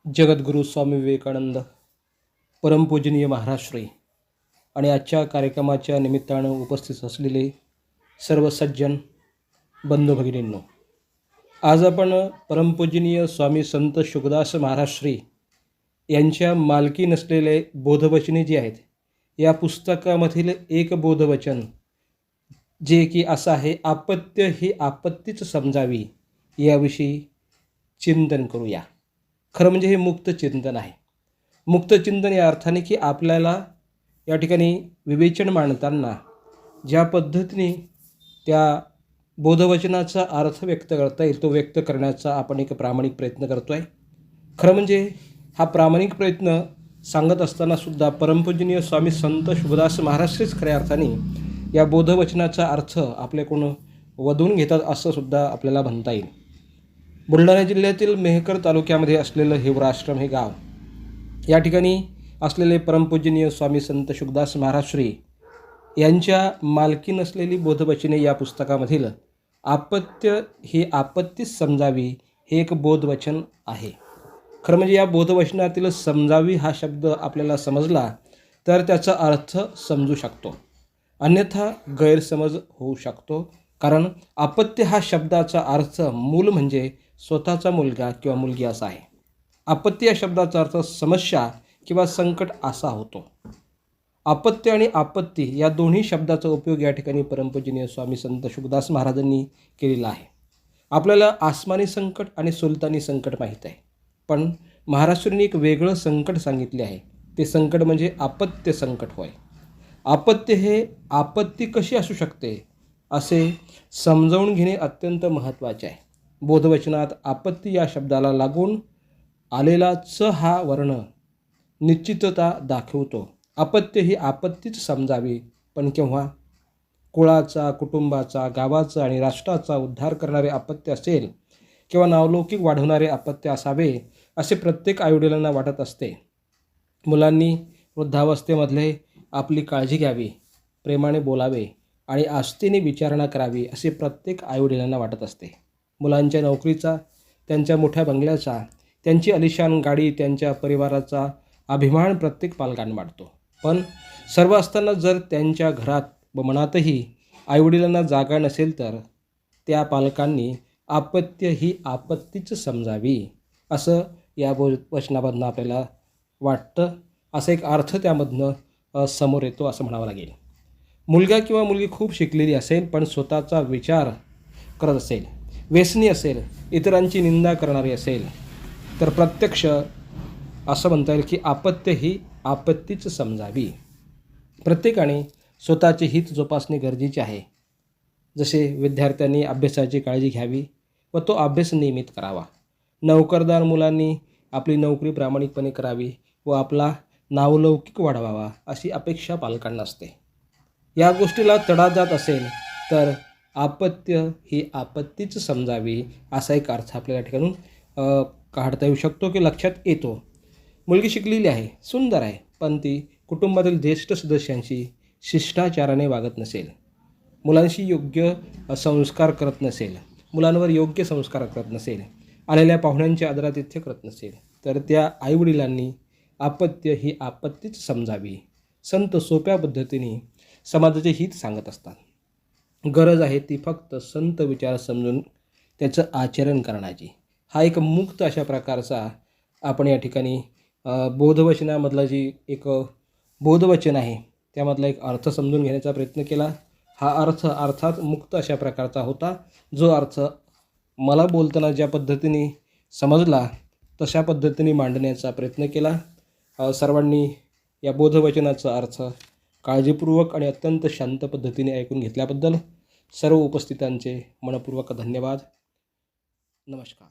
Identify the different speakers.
Speaker 1: जगद्गुरू स्वामी विवेकानंद, परमपूजनीय महाराज श्री आणि आजच्या कार्यक्रमाच्या निमित्तानं उपस्थित असलेले सर्व सज्जन बंधू भगिनींनो, आज आपण परमपूजनीय स्वामी संत शुकदास महाराज श्री यांच्या मालकी नसलेले बोधवचने जी आहेत, या पुस्तकामधील एक बोधवचन जे की असं आहे, आपत्य ही आपत्तीच समजावी, याविषयी चिंतन करूया. खरं म्हणजे हे मुक्त चिंतन आहे. मुक्त चिंतन या अर्थाने की आपल्याला या ठिकाणी विवेचन मांडताना ज्या पद्धतीने त्या बोधवचनाचा अर्थ व्यक्त करता येईल तो व्यक्त करण्याचा आपण एक प्रामाणिक प्रयत्न करतो आहे. खरं म्हणजे हा प्रामाणिक प्रयत्न सांगत असतानासुद्धा परमपूजनीय स्वामी संत शुकदास महाराजच खऱ्या अर्थाने या बोधवचनाचा अर्थ आपल्याकडून वधून घेतात असं सुद्धा आपल्याला म्हणता येईल. बुलढाणा जिल्ह्यातील मेहकर तालुक्यामध्ये असलेलं हिवराश्रम हे गाव, या ठिकाणी असलेले परमपूजनीय स्वामी संत शुकदास महाराज श्री यांच्या मालकी नसलेली बोधवचने या पुस्तकामधील आपत्य ही आपत्तीच समजावी हे एक बोधवचन आहे. खरं म्हणजे या बोधवचनातील समजावी हा शब्द आपल्याला समजला तर त्याचा अर्थ समजू शकतो, अन्यथा गैरसमज होऊ शकतो. कारण आपत्य हा शब्दाचा अर्थ मूल म्हणजे स्वतःचा मुलगा किंवा मुलगी असा आहे. आपत्ती या शब्दाचा अर्थ समस्या किंवा संकट असा होतो. आपत्य आणि आपत्ती या दोन्ही शब्दाचा उपयोग या ठिकाणी परमपूजनीय स्वामी संत शुकदास महाराजांनी केलेला आहे. आपल्याला आसमानी संकट आणि सुलतानी संकट माहीत आहे, पण महाराष्ट्राने एक वेगळं संकट सांगितले आहे. ते संकट म्हणजे आपत्य संकट होय. आपत्य हे आपत्ती कशी असू शकते असे समजावून घेणे अत्यंत महत्त्वाचे आहे. बोधवचनात आपत्ती या शब्दाला लागून आलेला च हा वर्ण निश्चितता दाखवतो. आपत्य ही आपत्तीच समजावी, पण केव्हा? कुळाचा, कुटुंबाचा, गावाचा आणि राष्ट्राचा उद्धार करणारे आपत्य असेल किंवा नावलौकिक वाढवणारे आपत्य असावे असे प्रत्येक आईवडिलांना वाटत असते. मुलांनी वृद्धावस्थेमधले आपली काळजी घ्यावी, प्रेमाने बोलावे आणि आस्थेने विचारणा करावी असे प्रत्येक आईवडिलांना वाटत असते. मुलांच्या नोकरीचा, त्यांच्या मोठ्या बंगल्याचा, त्यांची आलिशान गाडी, त्यांच्या परिवाराचा अभिमान प्रत्येक पालकांना वाटतो. पण सर्व असताना जर त्यांच्या घरात व मनातही आईवडिलांना जागा नसेल तर त्या पालकांनी आपत्य ही आपत्तीच समजावी असं या वचनामधनं आपल्याला वाटतं. असा एक अर्थ त्यामधनं समोर येतो असं म्हणावं लागेल. मुलगा किंवा मुलगी खूप शिकलेली असेल, पण स्वतःचा विचार करत असेल, व्यसनी असेल, इतरांची निंदा करणारी असेल, तर प्रत्यक्ष असं म्हणता येईल की आपत्य ही आपत्तीच समजावी. प्रत्येकाने स्वतःचे हित जोपासणे गरजेचे आहे. जसे विद्यार्थ्यांनी अभ्यासाची काळजी घ्यावी व तो अभ्यास नियमित करावा. नोकरदार मुलांनी आपली नोकरी प्रामाणिकपणे करावी व आपला नावलौकिक वाढवावा अशी अपेक्षा पालकांना असते. या गोष्टीला तडा जात असेल तर आपत्य ही आपत्तीच समजावी असा एक अर्थ आपल्याला या ठिकाणून काढता येऊ शकतो की लक्षात येतो. मुलगी शिकलेली आहे, सुंदर आहे, पण ती कुटुंबातील ज्येष्ठ सदस्यांशी शिष्टाचाराने वागत नसेल, मुलांशी योग्य संस्कार करत नसेल, मुलांवर योग्य संस्कार करत नसेल, आलेल्या पाहुण्यांचे आदरातिथ्य करत नसेल, तर त्या आईवडिलांनी आपत्य ही आपत्तीच समजावी. संत सोप्या पद्धतीने समाजाचे हित सांगत असतात. गरज आहे ती फक्त संत विचार समजून त्याचं आचरण करण्याची. हा एक मुक्त अशा प्रकारचा आपण या ठिकाणी बोधवचनामधला जी एक बोधवचन आहे त्यामधला एक अर्थ समजून घेण्याचा प्रयत्न केला. हा अर्थ अर्थात मुक्त अशा प्रकारचा होता, जो अर्थ मला बोलताना ज्या पद्धतीने समजला तशा पद्धतीने मांडण्याचा प्रयत्न केला. सर्वांनी या बोधवचनाचा अर्थ काळजीपूर्वक आणि अत्यंत शांत पद्धतीने ऐकून घेतल्याबद्दल सर्व उपस्थितांचे मनपूर्वक धन्यवाद. नमस्कार.